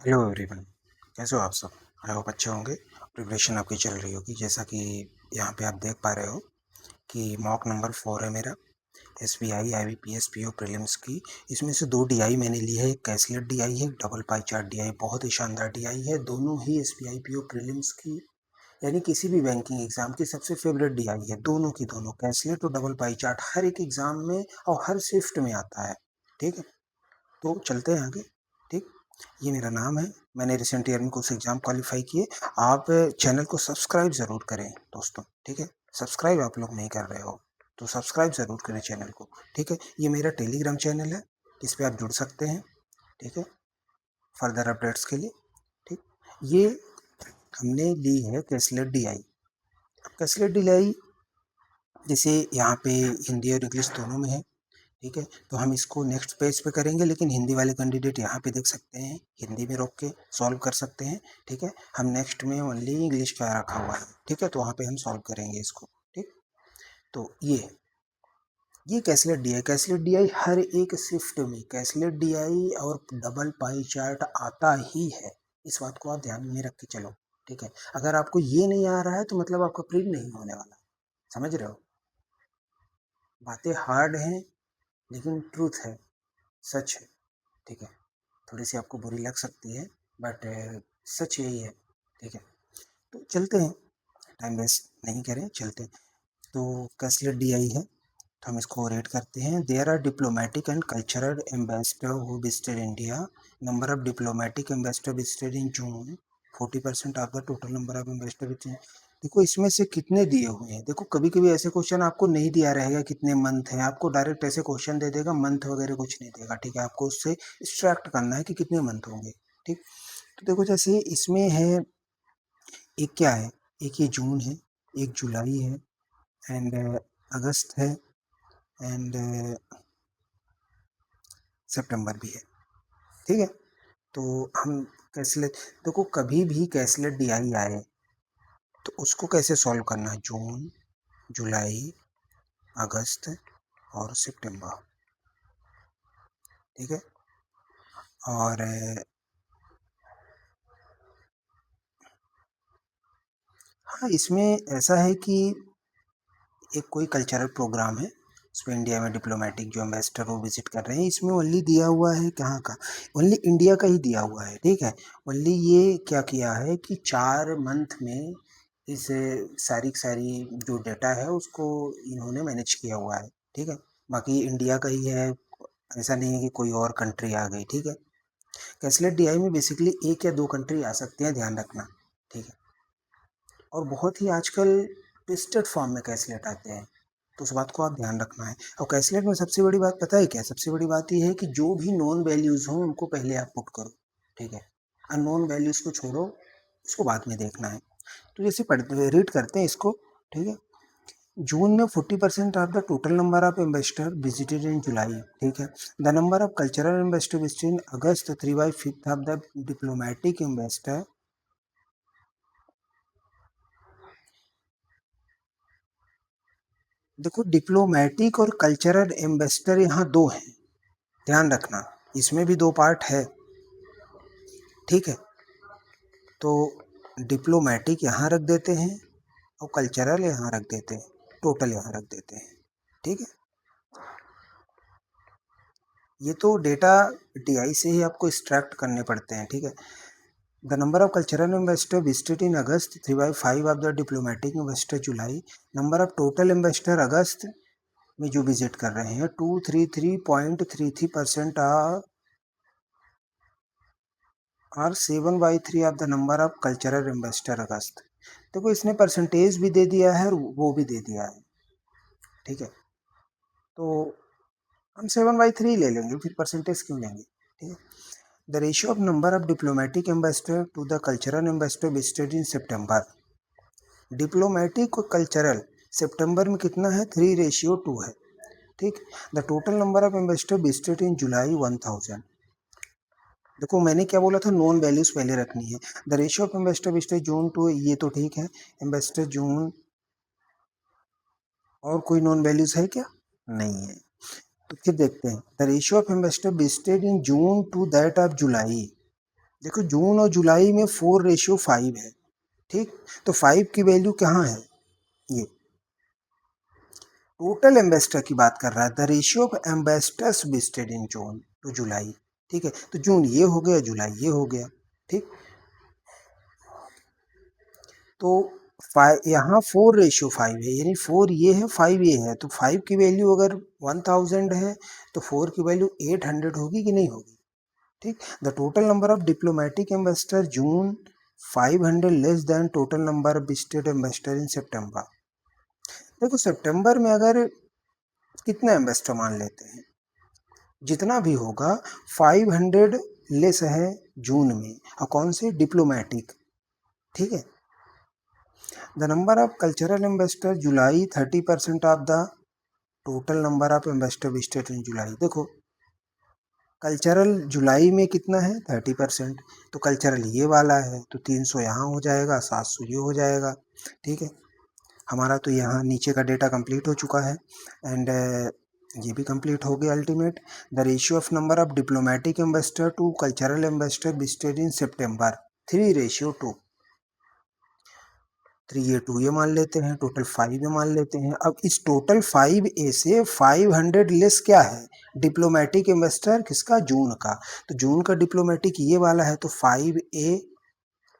Hello everyone, कैसे हो आप सब। आई होप अच्छे होंगे। प्रिपरेशन आपकी चल रही होगी। जैसा कि यहाँ पे आप देख पा रहे हो कि मॉक नंबर 4 है मेरा, SBI IBPS PO प्रीलिम्स की। इसमें से 2 DI मैंने ली है, एक कैसलेट DI है, डबल पाई चार्ट DI। बहुत ही शानदार DI है, दोनों ही SBI PO प्रीलिम्स की यानी किसी भी बैंकिंग एग्जाम की सबसे फेवरेट DI है। दोनों की दोनों, कैसलेट और डबल पाई चार्ट, हर एक एग्जाम में और हर शिफ्ट में आता है। ठीक है, तो चलते हैं आगे। ठीक, ये मेरा नाम है, मैंने रिसेंट ईयर में कुछ एग्जाम क्वालिफाई किए। आप चैनल को सब्सक्राइब ज़रूर करें दोस्तों। ठीक है, सब्सक्राइब आप लोग नहीं कर रहे हो तो सब्सक्राइब ज़रूर करें चैनल को। ठीक है, ये मेरा टेलीग्राम चैनल है, इस पर आप जुड़ सकते हैं। ठीक है, फर्दर अपडेट्स के लिए। ठीक, ये हमने ली है कैसलेट DI। अब कैसलेट DI जैसे यहाँ पे हिंदी और इंग्लिश दोनों में है। ठीक है, तो हम इसको नेक्स्ट पेज पे करेंगे, लेकिन हिंदी वाले कैंडिडेट यहाँ पे देख सकते हैं, हिंदी में रोक के सॉल्व कर सकते हैं। ठीक है, हम नेक्स्ट में ओनली इंग्लिश का रखा हुआ है। ठीक है, तो वहाँ पे हम सॉल्व करेंगे इसको। ठीक, तो ये कैसलेट DI हर एक शिफ्ट में कैसलेट DI और डबल पाई चार्ट आता ही है। इस बात को आप ध्यान में रख के चलो। ठीक है, अगर आपको ये नहीं आ रहा है तो मतलब आपका प्रिंट नहीं होने वाला। समझ रहे हो, बातें हार्ड हैं लेकिन ट्रूथ है, सच है। ठीक है, थोड़ी सी आपको बुरी लग सकती है बट सच यही है। ठीक है, तो चलते हैं, टाइम वेस्ट नहीं करें, चलते हैं। तो कैसलेट DI है, तो हम इसको रेट करते हैं। There are diplomatic and cultural ambassador who visited India. Number of diplomatic ambassador visited in June 40% of the total number of ambassador. देखो इसमें से कितने दिए हुए हैं। देखो कभी कभी ऐसे क्वेश्चन आपको नहीं दिया रहेगा कितने मंथ है, आपको डायरेक्ट ऐसे क्वेश्चन दे देगा, मंथ वगैरह कुछ नहीं देगा। ठीक है, आपको उससे एक्सट्रैक्ट करना है कि कितने मंथ होंगे। ठीक, तो देखो जैसे इसमें है, एक क्या है, एक ये जून है, एक जुलाई है, एंड अगस्त है, एंड सितंबर भी है। ठीक है, तो हम कैसलेट, देखो कभी भी कैसलेट DI आए तो उसको कैसे सॉल्व करना है, जून, जुलाई, अगस्त और सितंबर। ठीक है, और हाँ इसमें ऐसा है कि एक कोई कल्चरल प्रोग्राम है, उसमें इंडिया में डिप्लोमेटिक जो एम्बेसडर वो विजिट कर रहे हैं। इसमें ओनली दिया हुआ है कहाँ का, ओनली इंडिया का ही दिया हुआ है। ठीक है, ओनली ये क्या किया है कि 4 मंथ में इस सारी सारी जो डेटा है उसको इन्होंने मैनेज किया हुआ है। ठीक है, बाकी इंडिया का ही है, ऐसा नहीं है कि कोई और कंट्री आ गई। ठीक है, कैसलेट DI में बेसिकली 1 या 2 कंट्री आ सकते हैं, ध्यान रखना। ठीक है, और बहुत ही आजकल ट्विस्टेड फॉर्म में कैसलेट आते हैं, तो उस बात को आप ध्यान रखना है। और कैसलेट में सबसे बड़ी बात पता है क्या, सबसे बड़ी बात ये है कि जो भी नॉन वैल्यूज हों उनको पहले आप पुट करो। ठीक है, अननोन वैल्यूज को छोड़ो, उसको बाद में देखना है। तो जैसे पढ़ते रीड करते हैं इसको। ठीक है, जून में 40% of the total number of investor visited in July. ठीक है, the number of cultural investor visited in August 3/5 of the diplomatic investor. देखो डिप्लोमेटिक और कल्चरल एम्बेसडर यहाँ 2 हैं, ध्यान रखना, इसमें भी 2 पार्ट है। ठीक है, तो डिप्लोमेटिक यहाँ रख देते हैं और कल्चरल यहाँ रख देते हैं, टोटल यहाँ रख देते हैं। ठीक है, ये तो डेटा DI से ही आपको एक्सट्रैक्ट करने पड़ते हैं। ठीक है, the number of cultural investor visited in August 3/5 of the diplomatic investor July. Number of total investor अगस्त में जो विजिट कर रहे हैं 233.33% और 7/3 of the number of cultural investor August. देखो इसने परसेंटेज भी दे दिया है और वो भी दे दिया है। ठीक है, तो हम 7/3 ले लेंगे, फिर परसेंटेज क्यों लेंगे। ठीक है, the ratio of number of diplomatic ambassador to the cultural ambassador visited in September. Diplomatic और कल्चरल सितंबर में कितना है, 3:2 है। ठीक, the total number of ambassador visited in July 1000। देखो मैंने क्या बोला था, नॉन वैल्यूज पहले रखनी है। The ratio of investor visitor June to, ये तो ठीक है, इन्वेस्टर जून, और कोई नॉन वैल्यूज है क्या, नहीं है। तो फिर देखते हैं, the ratio of investor visited in June to that of July. देखो जून और जुलाई में 4:5 है, ठीक। तो 5 की वैल्यू कहाँ है, ये टोटल एम्बेस्टर की बात कर रहा है, the ratio of ambassadors visited in June to July, ठीक है। तो जून ये हो गया, जुलाई ये हो गया, ठीक। तो यहाँ 4:5 है, यानी 4 ये है 5 ये है, तो 5 की वैल्यू अगर 1000 है तो 4 की वैल्यू 800 होगी कि नहीं होगी, ठीक। The total number of diplomatic ambassador June 500 less than total number of visited ambassador in September. देखो सितंबर में अगर कितना एम्बेसडर मान लेते हैं, जितना भी होगा 500 लेस है जून में, और कौन से, डिप्लोमेटिक, ठीक है। The number of cultural ambassador July 30% of the total number of ambassador visited in July. देखो कल्चरल जुलाई में कितना है, 30%, तो कल्चरल ये वाला है, तो 300 यहाँ हो जाएगा, 700 ये हो जाएगा, ठीक है। हमारा तो यहाँ नीचे का डेटा कंप्लीट हो चुका है, एंड ये भी कंप्लीट हो गया ultimate. The ratio of number of diplomatic ambassador to cultural ambassador visited in September 3:2। 3 ये 2 ये मान लेते हैं, टोटल 5 ये मान लेते हैं। अब इस टोटल 5 ए से 500 लेस क्या है, डिप्लोमेटिक इन्वेस्टर किसका, जून का। तो जून का डिप्लोमेटिक ये वाला है, तो 5A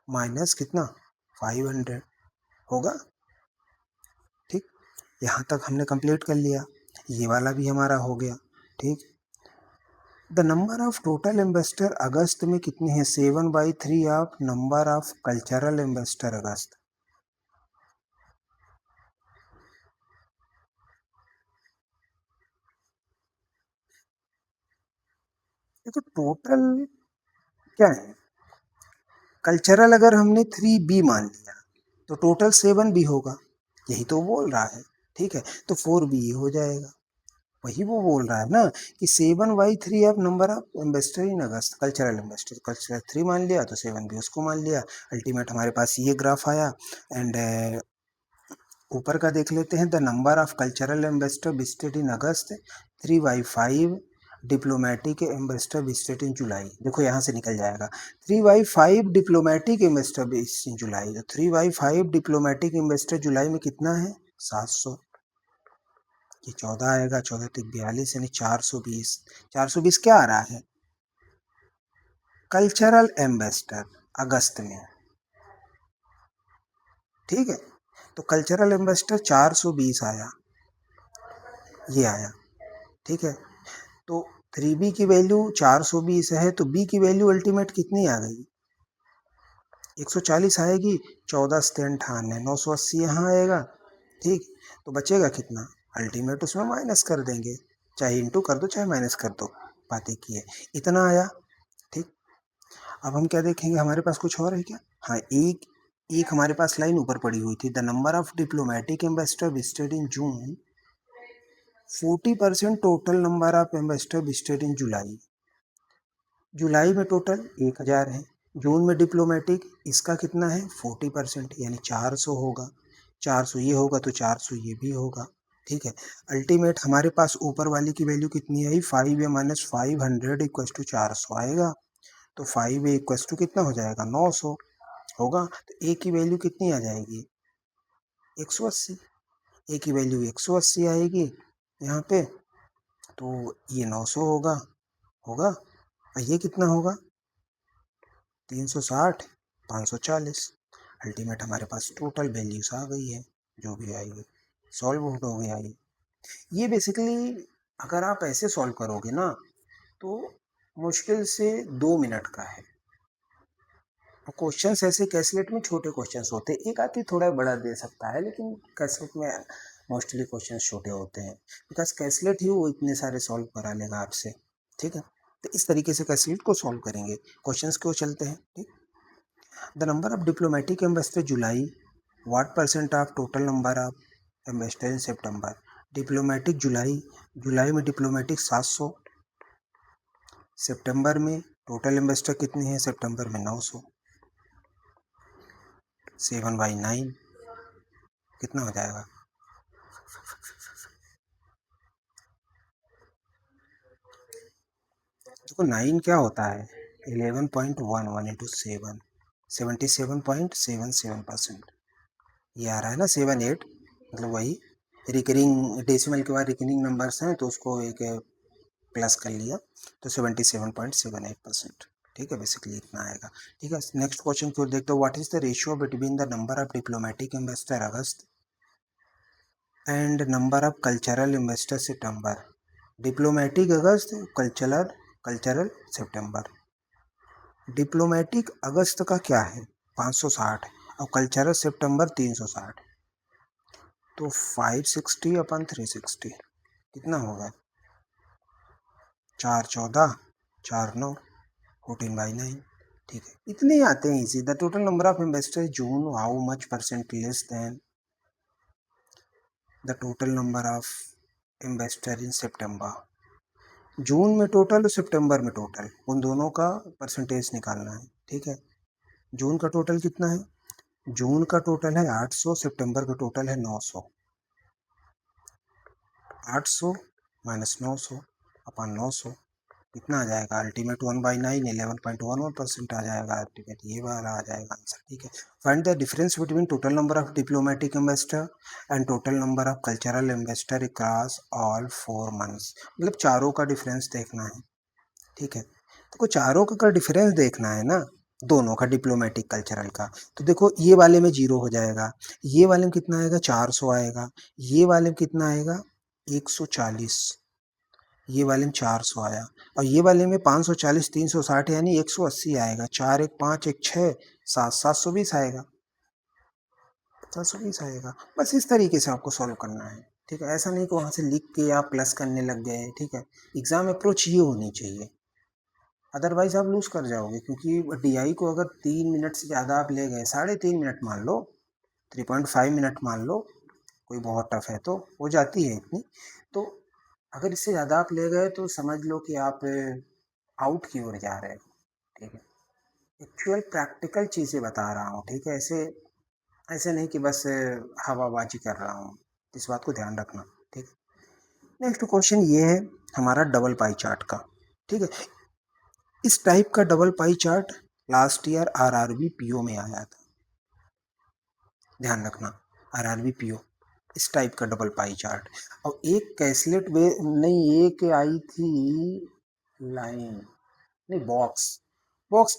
माइनस कितना, 500 होगा, ठीक। यहाँ तक हमने कंप्लीट कर लिया, ये वाला भी हमारा हो गया, ठीक। The number of total investor अगस्त में कितने हैं, 7/3 of number of cultural investor August. देखो टोटल क्या है, कल्चरल अगर हमने 3B मान लिया तो टोटल 7B होगा, यही तो बोल रहा है, ठीक है। तो 4B हो जाएगा, वही वो बोल रहा है ना कि 7/3 of number of investor in August, cultural investor, cultural 3 मान लिया तो 7B उसको मान लिया। अल्टीमेट हमारे पास ये ग्राफ आया, एंड ऊपर का देख लेते हैं, the number of cultural investor visited in August 3/5, diplomatic investor visited in July. देखो यहाँ से निकल जाएगा, 3/5 diplomatic investor visited in July, तो 3/5 डिप्लोमेटिक इन्वेस्टर जुलाई में कितना है, 700। ये 14 आएगा, 14 तक 42 यानी 420। 420 क्या आ रहा है, कल्चरल एम्बेसडर अगस्त में, ठीक है। तो कल्चरल एम्बेसडर 420 आया, ये आया, ठीक है। तो 3B की वैल्यू 420 है, तो B की वैल्यू अल्टीमेट कितनी आ गई, 140 आएगी। 14 से 98, 980 यहाँ आएगा, ठीक। तो बचेगा कितना, अल्टीमेट उसमें माइनस कर देंगे, चाहे इंटू कर दो चाहे माइनस कर दो, बात एक ही है, इतना आया, ठीक। अब हम क्या देखेंगे, हमारे पास कुछ और है क्या, हाँ एक एक हमारे पास लाइन ऊपर पड़ी हुई थी, the number of diplomatic ambassador visited in June 40% total number of ambassador visited in July. जुलाई में टोटल 1000 है, जून में डिप्लोमेटिक इसका कितना है 40%, यानी 400 होगा, 400 ये होगा तो 400 ये भी होगा, ठीक है। अल्टीमेट हमारे पास ऊपर वाली की वैल्यू कितनी आई, 5A माइनस 500 इक्वस टू 400 आएगा। तो 5A इक्वस टू कितना हो जाएगा, 900 होगा। तो ए की वैल्यू कितनी आ जाएगी, 180। ए की वैल्यू 180 आएगी यहाँ पे, तो ये 900 होगा, होगा। और ये कितना होगा, 360, 540। अल्टीमेट हमारे पास टोटल वैल्यूज आ गई है, जो भी आएगी सॉल्व हो गया ये बेसिकली। अगर आप ऐसे सॉल्व करोगे ना तो मुश्किल से 2 मिनट का है। क्वेश्चंस ऐसे कैसलेट में छोटे क्वेश्चंस होते हैं, एक आधी थोड़ा बड़ा दे सकता है, लेकिन कैसलेट में मोस्टली क्वेश्चंस छोटे होते हैं, बिकॉज कैसलेट ही वो इतने सारे सॉल्व करा लेगा आपसे, ठीक है। तो इस तरीके से कैसलेट को सॉल्व करेंगे, क्वेश्चंस को चलते हैं, ठीक। The number of diplomatic ambassador July, what percent of total number of ambassador in September. Diplomatic जुलाई, जुलाई में डिप्लोमेटिक 700, सितंबर में टोटल एम्बेसडर कितने हैं, सितंबर में 900, 7/9 कितना हो जाएगा, देखो 9 क्या होता है, 11.11 इंटू 7, 77.77%। ये आ रहा है ना 78, मतलब वही रिकरिंग डेसिमल के बाद रिकरिंग नंबर्स हैं तो उसको एक प्लस कर लिया तो 77.78%। ठीक है, बेसिकली इतना आएगा। ठीक है, नेक्स्ट क्वेश्चन की ओर देखते हो। What is the ratio between the number of diplomatic investor August and number of cultural investor September? Diplomatic अगस्त, कल्चरल सितंबर। डिप्लोमेटिक अगस्त का क्या है 560 और कल्चरल सितंबर 360, तो 560 अपन 360 कितना होगा? 4 14 4 9 14/9। ठीक है, इतने ही आते हैं easy. The total number of investor June, how much percent less than the total number of investor in September? जून में टोटल और सितंबर में टोटल, उन दोनों का परसेंटेज निकालना है। ठीक है, जून का टोटल कितना है? जून का टोटल है 800, सितंबर का टोटल है 900। 800 माइनस 900 अपन 900 कितना आ जाएगा? अल्टीमेट 1/9, 11.11% आ जाएगा अल्टीमेट, ये वाला आ जाएगा आंसर। ठीक है, find the difference between total number of diplomatic investor and total number of cultural investor across all 4 months. मतलब चारों का डिफरेंस देखना है। ठीक है, तो चारों का डिफरेंस देखना है ना, दोनों का, डिप्लोमेटिक कल्चरल का। तो देखो ये वाले में 0 हो जाएगा, ये वाले में कितना आएगा? 400 आएगा, ये वाले में कितना आएगा? 140, ये वाले में 400 आया, और ये वाले में 540 360 यानी 180 आएगा। 4 1 5 1 6 7 720 आएगा, 720 आएगा। बस इस तरीके से आपको सॉल्व करना है। ठीक है, ऐसा नहीं कि वहाँ से लिख के आप प्लस करने लग गए। ठीक है, एग्जाम अप्रोच ये होनी चाहिए, अदरवाइज आप लूज कर जाओगे। क्योंकि डीआई को अगर 3 मिनट से ज़्यादा आप ले गए, 3.5 मिनट मान लो, 3.5 मिनट मान लो, कोई बहुत टफ है तो हो जाती है इतनी, तो अगर इससे ज़्यादा आप ले गए तो समझ लो कि आप आउट की ओर जा रहे हो। ठीक है, एक्चुअल प्रैक्टिकल चीज़ें बता रहा हूँ। ठीक है, ऐसे ऐसे नहीं कि बस हवाबाजी कर रहा हूँ, इस बात को ध्यान रखना। ठीक है, नेक्स्ट क्वेश्चन ये है हमारा डबल पाई चार्ट का। ठीक है, इस टाइप का double pie chart last year RRB PO में आया था, ध्यान रखना, आरआरबी पीओ इस टाइप का डबल पाई चार्ट। और एक कैसलेट वे नहीं, एक आई थी लाइन, नहीं बॉक्स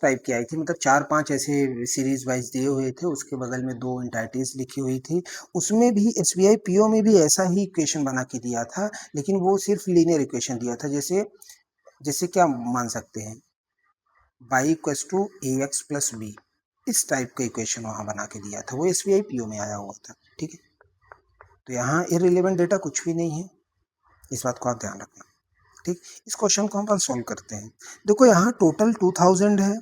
टाइप की आई थी, मतलब 4 5 ऐसे सीरीज वाइज दिए हुए थे, उसके बगल में 2 एंटाइटीज लिखी हुई थी। उसमें भी एसबीआई पीओ में भी ऐसा ही इक्वेशन बना के दिया था, लेकिन वो सिर्फ लीनियर इक्वेशन दिया था। जैसे जैसे क्या मान सकते हैं, y equals to a x plus b, इस टाइप का इक्वेशन वहां बना के दिया था, वो एसबीआई पीओ में आया हुआ था। ठीक है, तो यहाँ इररिलेवेंट डेटा कुछ भी नहीं है, इस बात को आप ध्यान रखना। ठीक, इस क्वेश्चन को हम सॉल्व करते हैं। देखो यहाँ टोटल 2000 है,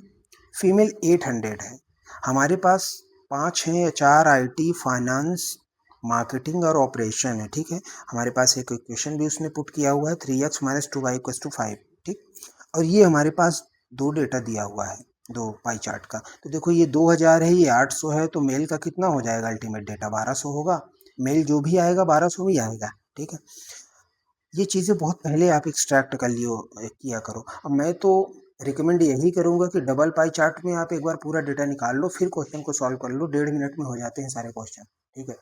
फीमेल 800 है, हमारे पास 5 हैं या 4 आईटी, फाइनेंस, मार्केटिंग और ऑपरेशन है। ठीक है, हमारे पास एक इक्वेशन भी उसने पुट किया हुआ है 3x minus 2y equals to 5। ठीक, और ये हमारे पास 2 डेटा दिया हुआ है, 2 पाई चार्ट का। तो देखो ये 2000 है, ये 800 है, तो मेल का कितना हो जाएगा? अल्टीमेट डेटा 1200 होगा, मेल जो भी आएगा 1200 ही आएगा। ठीक है, ये चीज़ें बहुत पहले आप एक्सट्रैक्ट कर लियो किया करो। अब मैं तो रिकमेंड यही करूंगा कि डबल पाई चार्ट में आप एक बार पूरा डेटा निकाल लो, फिर क्वेश्चन को सॉल्व कर लो, 1.5 मिनट में हो जाते हैं सारे क्वेश्चन। ठीक है,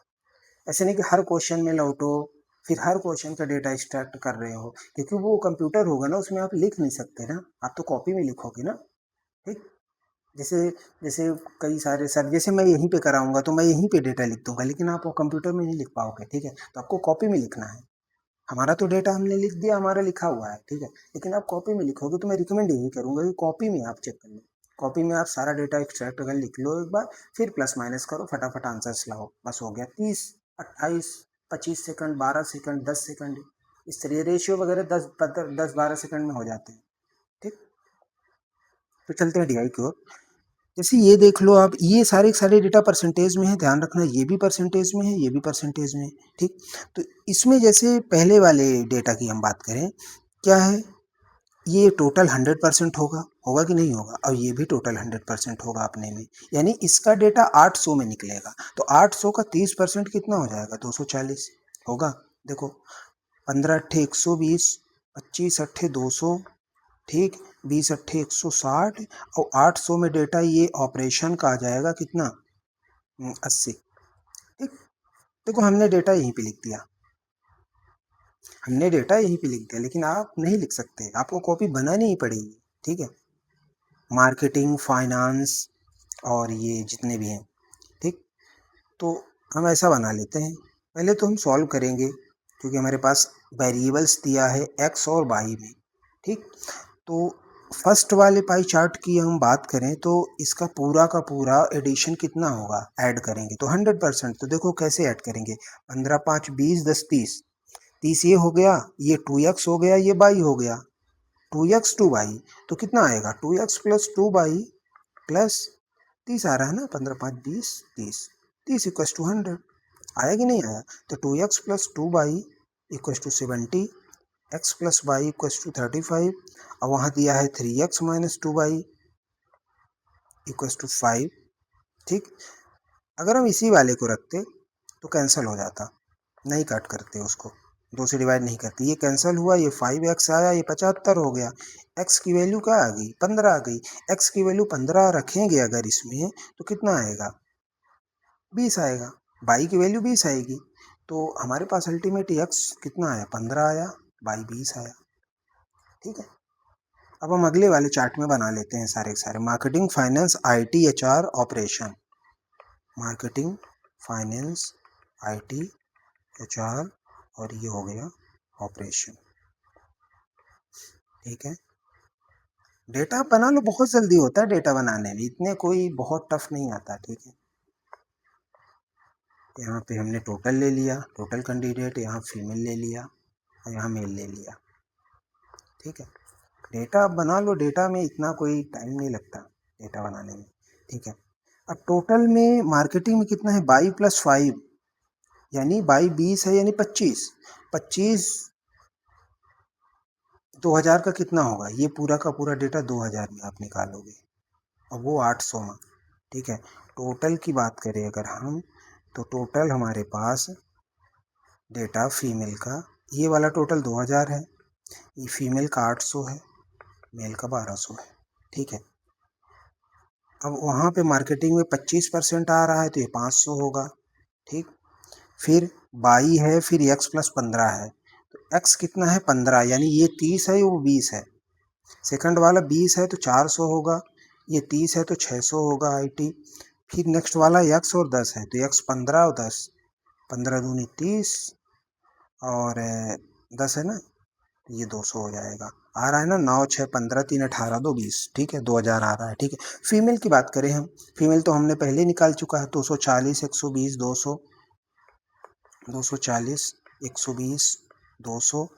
ऐसे नहीं कि हर क्वेश्चन में लौटो, फिर हर क्वेश्चन का डेटा एक्सट्रैक्ट कर रहे हो, क्योंकि वो कंप्यूटर होगा ना, उसमें आप लिख नहीं सकते ना, आप तो कॉपी में लिखोगे ना। ठीक, जैसे जैसे कई सारे सर, जैसे मैं यहीं पे कराऊंगा तो मैं यहीं पे डेटा लिख दूंगा, लेकिन आप वो कंप्यूटर में नहीं लिख पाओगे। ठीक है, तो आपको कॉपी में लिखना है। हमारा तो डेटा हमने लिख दिया, हमारा लिखा हुआ है। ठीक है, लेकिन आप कॉपी में लिखोगे तो मैं रिकमेंड यही करूंगा कि कॉपी में आप चेक कर लो, कॉपी में आप सारा डेटा एक्सट्रैक्ट कर लिख लो एक बार, फिर प्लस माइनस करो, फटाफट आंसर्स लाओ, बस हो गया। 30 28 25 सेकंड, 12 सेकंड, 10 सेकंड, इस तरह रेशियो वगैरह 10 12 सेकंड में हो जाते हैं। ठीक, तो चलते हैं डीआई की ओर। जैसे ये देख लो आप, ये सारे सारे डेटा परसेंटेज में है, ध्यान रखना, ये भी परसेंटेज में है, ये भी परसेंटेज में है। ठीक, तो इसमें जैसे पहले वाले डेटा की हम बात करें, क्या है, ये टोटल 100% होगा, होगा कि नहीं होगा, और ये भी टोटल 100% होगा अपने में, यानी इसका डेटा 800 में निकलेगा। तो 800 का 30% कितना हो जाएगा? 240 होगा। देखो 15 अट्ठे 120, 25 अट्ठे 200, ठीक, 20 अट्ठे 160 और 800 में डेटा ये ऑपरेशन का आ जाएगा कितना 80। ठीक, देखो हमने डेटा यहीं पे लिख दिया, हमने डेटा यहीं पे लिख दिया, लेकिन आप नहीं लिख सकते, आपको कॉपी बनानी ही पड़ेगी। ठीक है, मार्केटिंग, फाइनेंस और ये जितने भी हैं। ठीक, तो हम ऐसा बना लेते हैं, पहले तो हम सॉल्व करेंगे क्योंकि हमारे पास वेरिएबल्स दिया है x और y में। ठीक, तो फर्स्ट वाले पाई चार्ट की हम बात करें तो इसका पूरा का पूरा एडिशन कितना होगा, ऐड करेंगे तो 100%। तो देखो कैसे ऐड करेंगे, 15 5 20 10 30, 30 ये हो गया, ये 2x हो गया, ये y हो गया, 2x 2y, तो कितना आएगा 2x प्लस 2y प्लस 30 आ रहा है ना, 15 5 20 30, 30 इक्वस टू 100, आया कि नहीं आया। तो 2x plus 2y equals to 70, x plus y equals to 35, और वहाँ दिया है 3x minus 2y equals to 5। ठीक, अगर हम इसी वाले को रखते तो कैंसिल हो जाता, नहीं काट करते उसको, 2 से डिवाइड नहीं करते, ये कैंसिल हुआ, ये 5x आया, ये 75 हो गया, x की वैल्यू क्या आ गई 15 आ गई, x की वैल्यू 15 रखेंगे अगर इसमें तो कितना आएगा 20 आएगा, y की वैल्यू 20 आएगी, तो हमारे पास अल्टीमेट x कितना आया 15 आया, y 20 आया। ठीक है, अब हम अगले वाले चार्ट में बना लेते हैं सारे के सारे, marketing, finance, IT, HR, operation, marketing, finance, IT, HR और ये हो गया ऑपरेशन। ठीक है, डेटा बना लो, बहुत जल्दी होता है डेटा बनाने में, इतने कोई बहुत टफ नहीं आता। ठीक है, यहाँ पे हमने टोटल ले लिया, टोटल कैंडिडेट, यहाँ फीमेल ले लिया और यहाँ मेल ले लिया। ठीक है, डेटा आप बना लो, डेटा में इतना कोई टाइम नहीं लगता डेटा बनाने में। ठीक है, अब टोटल में मार्केटिंग में कितना है 22 प्लस 5 यानी 22 20 है यानी 25, 25 2000 का कितना होगा, ये पूरा का पूरा डेटा 2000 में आप निकालोगे और वो 800 में। ठीक है, टोटल की बात करें अगर हम, तो टोटल हमारे पास डेटा फीमेल का ये वाला टोटल 2000 है, ये फीमेल का 800 है, मेल का 1200 है। ठीक है, अब वहाँ पे मार्केटिंग में 25% आ रहा है तो ये 500 होगा। ठीक, फिर 22 है, फिर x प्लस 15 है, तो x कितना है 15 यानी ये 30 है, वो 20 है, सेकंड वाला 20 है तो 400 होगा, ये 30 है तो 600 होगा आईटी, फिर नेक्स्ट वाला x और 10 है तो x 15 और 10, 15 दूनी 30 और 10 है ना, ये 200 हो जाएगा, आ रहा है ना, 9 6 15 3 18 2 20। ठीक है, 2000 आ रहा है। ठीक है, फीमेल की बात करें हम, फीमेल तो हमने पहले निकाल चुका है, 240 120 200, 240 120 200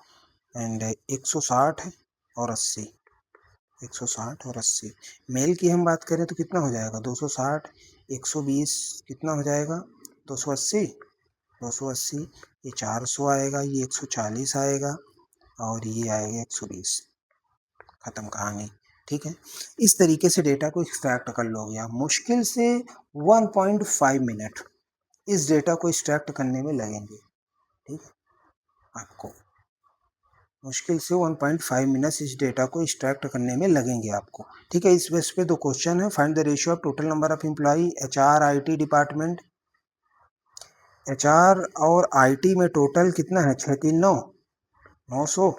एंड 160 और 80, 160 और 80। मेल की हम बात करें तो कितना हो जाएगा 260 120 कितना हो जाएगा 280, 280 ये 400 आएगा, ये 140 आएगा और ये आएगा 120, खत्म कहानी। ठीक है, इस तरीके से डेटा को एक्सट्रैक्ट कर लोगे आप, मुश्किल से 1.5 मिनट इस डेटा को एक्सट्रैक्ट करने में लगेंगे। ठीक है, आपको मुश्किल से 1.5 मिनट्स इस डेटा को एक्सट्रैक्ट करने में लगेंगे आपको। ठीक है, इस बेस पे 2 क्वेश्चन है, find the ratio of total number of employee HR IT department, HR और आईटी में टोटल कितना है 639 900,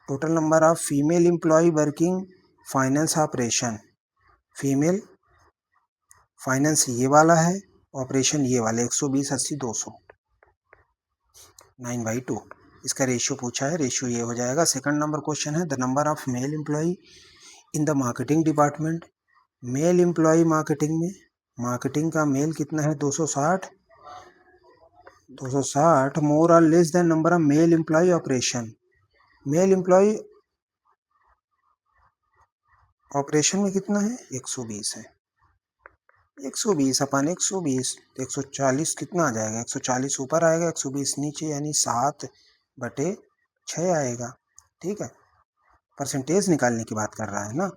total number of female employ working finance operation, female finance ये वाला है, ऑपरेशन ये वाला 120 80 200, 9/2 इसका रेशियो पूछा है, रेशियो ये हो जाएगा। सेकंड नंबर क्वेश्चन है the number of male employ in the marketing department, male employ marketing में, मार्केटिंग का मेल कितना है 260, 260 more or less than number of male employ operation, male employ operation में कितना है 120 है, 120 अपन 120 तो 140 कितना आ जाएगा, 140 ऊपर आएगा 120 नीचे यानी 7/6 आएगा। ठीक है, परसेंटेज निकालने की बात कर रहा है ना,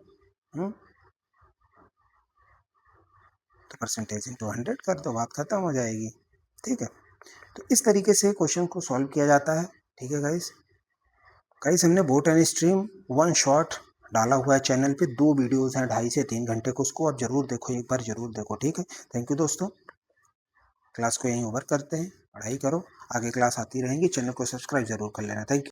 तो परसेंटेज इंटू 100 कर दो, बात खत्म हो जाएगी। ठीक है, तो इस तरीके से क्वेश्चन को सॉल्व किया जाता है। ठीक है गाइस, हमने boat and stream one shot डाला हुआ है चैनल पे, 2 वीडियोज़ हैं 2.5 से 3 घंटे को, उसको आप ज़रूर देखो, एक बार ज़रूर देखो, ठीक है। थैंक यू दोस्तों, क्लास को यहीं ओवर करते हैं, पढ़ाई करो, आगे क्लास आती रहेंगी, चैनल को सब्सक्राइब ज़रूर कर लेना। Thank you.